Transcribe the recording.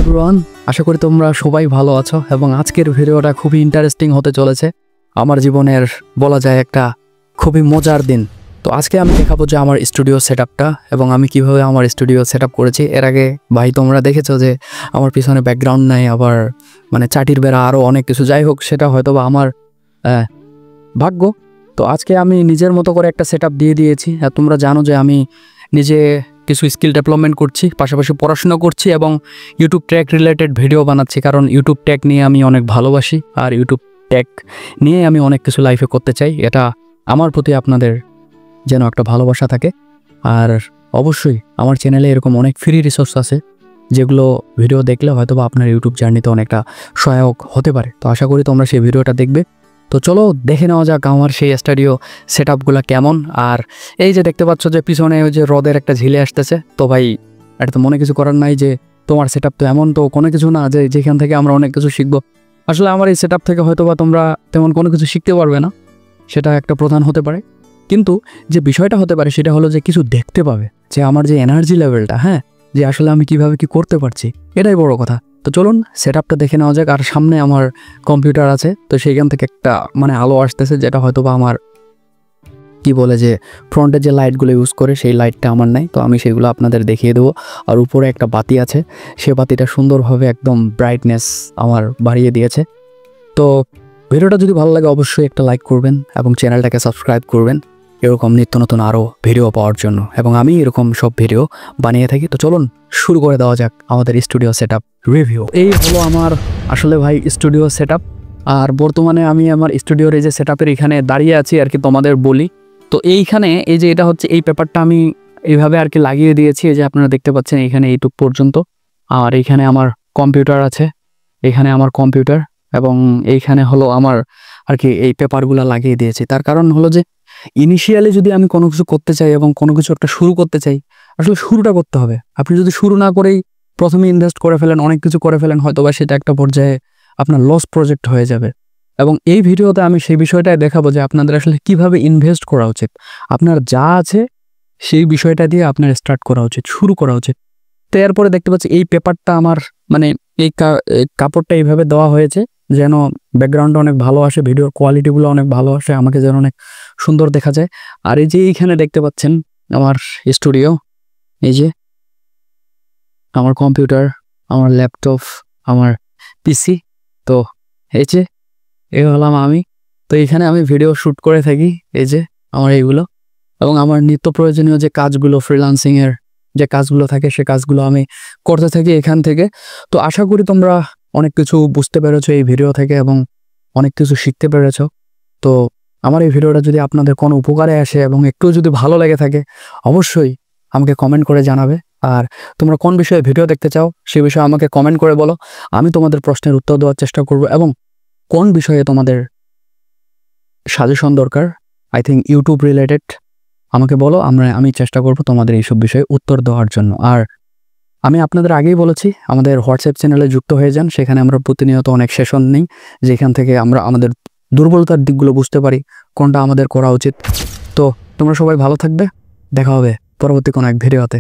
Everyone, আশা করি তোমরা সবাই ভালো আছো এবং আজকের ভিডিওটা খুবই ইন্টারেস্টিং হতে চলেছে। আমার জীবনের বলা যায় একটা খুবই মজার দিন। তো আজকে আমি দেখাবো যে আমার স্টুডিও সেটআপটা এবং আমি কিভাবে আমার স্টুডিও সেটআপ করেছি। এর আগে ভাই তোমরা দেখেছো যে আমার পিছনে ব্যাকগ্রাউন্ড নাই, আবার মানে চাটির বেড়া আরও অনেক কিছু, যাই হোক সেটা হয়তো বা আমার ভাগ্য। তো আজকে আমি নিজের মতো করে একটা সেটআপ দিয়ে দিয়েছি। আর তোমরা জানো যে আমি নিজে কিছু স্কিল ডেভেলপমেন্ট করছি, পাশাপাশি পড়াশোনা করছি এবং ইউটিউব ট্যাগ রিলেটেড ভিডিও বানাচ্ছি, কারণ ইউটিউব ট্যাগ নিয়ে আমি অনেক ভালোবাসি আর ইউটিউব ট্যাগ নিয়ে আমি অনেক কিছু লাইফে করতে চাই। এটা আমার প্রতি আপনাদের যেন একটা ভালোবাসা থাকে। আর অবশ্যই আমার চ্যানেলে এরকম অনেক ফ্রি রিসোর্স আছে যেগুলো ভিডিও দেখলে হয়তো বা আপনার ইউটিউব জার্নিতে অনেকটা সহায়ক হতে পারে। তো আশা করি তোমরা সেই ভিডিওটা দেখবে। তো চলো দেখে নেওয়া যাক আমার সেই স্টুডিও সেটআপগুলো কেমন। আর এই যে দেখতে পাচ্ছ যে পিছনে ওই যে হ্রদের একটা ঝিলে আসতেছে, তো ভাই এটা তো মনে কিছু করার নাই যে তোমার সেটআপ তো এমন তো কোনো কিছু না যে যেখান থেকে আমরা অনেক কিছু শিখবো। আসলে আমার এই সেটআপ থেকে হয়তো বা তোমরা তেমন কোনো কিছু শিখতে পারবে না, সেটা একটা প্রধান হতে পারে, কিন্তু যে বিষয়টা হতে পারে সেটা হলো যে কিছু দেখতে পাবে, যে আমার যে এনার্জি লেভেলটা, হ্যাঁ, যে আসলে আমি কিভাবে কি করতে পারছি, এটাই বড় কথা। তো চলুন সেটআপটা দেখে নেওয়া যাক। আর সামনে আমার কম্পিউটার আছে, তো সেইখান থেকে একটা মানে আলো আসতেছে, যেটা হয়তো বা আমার কি বলে যে ফ্রন্টের যে লাইটগুলো ইউজ করে সেই লাইটটা আমার নাই, তো আমি সেগুলো আপনাদের দেখিয়ে দেবো। আর উপরে একটা বাতি আছে, সে বাতিটা সুন্দরভাবে একদম ব্রাইটনেস আমার বাড়িয়ে দিয়েছে। তো ভিডিওটা যদি ভালো লাগে অবশ্যই একটা লাইক করবেন এবং চ্যানেলটাকে সাবস্ক্রাইব করবেন এরকম নিত্য নতুন আরও ভিডিও পাওয়ার জন্য, এবং আমি এরকম সব ভিডিও বানিয়ে থাকি। তো চলুন শুরু করে দেওয়া যাক আমাদের স্টুডিও সেটআপ রিভিউ। এই হলো আমার আসলে ভাই স্টুডিও সেটআপ। আর বর্তমানে আমি আমার স্টুডিওর এই যে সেটআপের এখানে দাঁড়িয়ে আছি আর কি, তোমাদের বলি। তো এইখানে এই যে এটা হচ্ছে এই পেপারটা আমি এইভাবে আর কি লাগিয়ে দিয়েছি, এই যে আপনারা দেখতে পাচ্ছেন এইখানে এইটুক পর্যন্ত। আর এইখানে আমার কম্পিউটার আছে, এখানে আমার কম্পিউটার, এবং এইখানে হলো আমার আর কি এই পেপারগুলো লাগিয়ে দিয়েছি। তার কারণ হলো যে ইনিশিয়ালি যদি আমি কোনো কিছু করতে চাই এবং কোনো কিছু একটা শুরু করতে চাই, আসলে শুরুটা করতে হবে। আপনি যদি শুরু না করেই প্রথমে ইনভেস্ট করে ফেলেন, অনেক কিছু করে ফেলেন, হয়তো বা সেটা একটা পর্যায়ে আপনার লস প্রজেক্ট হয়ে যাবে। এবং এই ভিডিওতে আমি সেই বিষয়টাই দেখাবো যে আপনাদের আসলে কিভাবে ইনভেস্ট করা উচিত। আপনার যা আছে সেই বিষয়টা দিয়ে আপনার স্টার্ট করা উচিত, শুরু করা উচিত। তো এরপরে দেখতে পাচ্ছি এই পেপারটা আমার মানে এই কাপড়টা এইভাবে দেওয়া হয়েছে যেন ব্যাকগ্রাউন্ডটা অনেক ভালো আসে, ভিডিওর কোয়ালিটিগুলো অনেক ভালো আসে, আমাকে যেন অনেক সুন্দর দেখা যায়। আর এই যে এইখানে দেখতে পাচ্ছেন আমার স্টুডিও, এই যে আমার কম্পিউটার, আমার ল্যাপটপ, আমার পিসি। তো এই যে এই হলাম আমি। তো এখানে আমি ভিডিও শ্যুট করে থাকি, এই যে আমার এইগুলো, এবং আমার নিত্য প্রয়োজনীয় যে কাজগুলো, ফ্রিল্যান্সিংয়ের যে কাজগুলো থাকে সে কাজগুলো আমি করতে থাকি এখান থেকে। তো আশা করি তোমরা অনেক কিছু বুঝতে পেরেছো এই ভিডিও থেকে এবং অনেক কিছু শিখতে পেরেছো। তো আমার এই ভিডিওটা যদি আপনাদের কোনো উপকারে আসে এবং একটু যদি ভালো লেগে থাকে অবশ্যই আমাকে কমেন্ট করে জানাবে। আর তোমরা কোন বিষয়ে ভিডিও দেখতে চাও সে বিষয়ে আমাকে কমেন্ট করে বলো, আমি তোমাদের প্রশ্নের উত্তর দেওয়ার চেষ্টা করব। এবং কোন বিষয়ে তোমাদের সাজেশন দরকার, আই থিঙ্ক ইউটিউব রিলেটেড, আমাকে বলো, আমি চেষ্টা করব তোমাদের এইসব বিষয়ে উত্তর দেওয়ার জন্য। আর আমি আপনাদের আগেই বলেছি আমাদের হোয়াটসঅ্যাপ চ্যানেলে যুক্ত হয়ে যান, সেখানে আমরা প্রতিনিয়ত অনেক সেশন নিই, যেখান থেকে আমরা আমাদের দুর্বলতার দিকগুলো বুঝতে পারি, কোনটা আমাদের করা উচিত। তো তোমরা সবাই ভালো থাকবে, দেখা হবে পরবর্তী কোনো এক ভিডিওতে।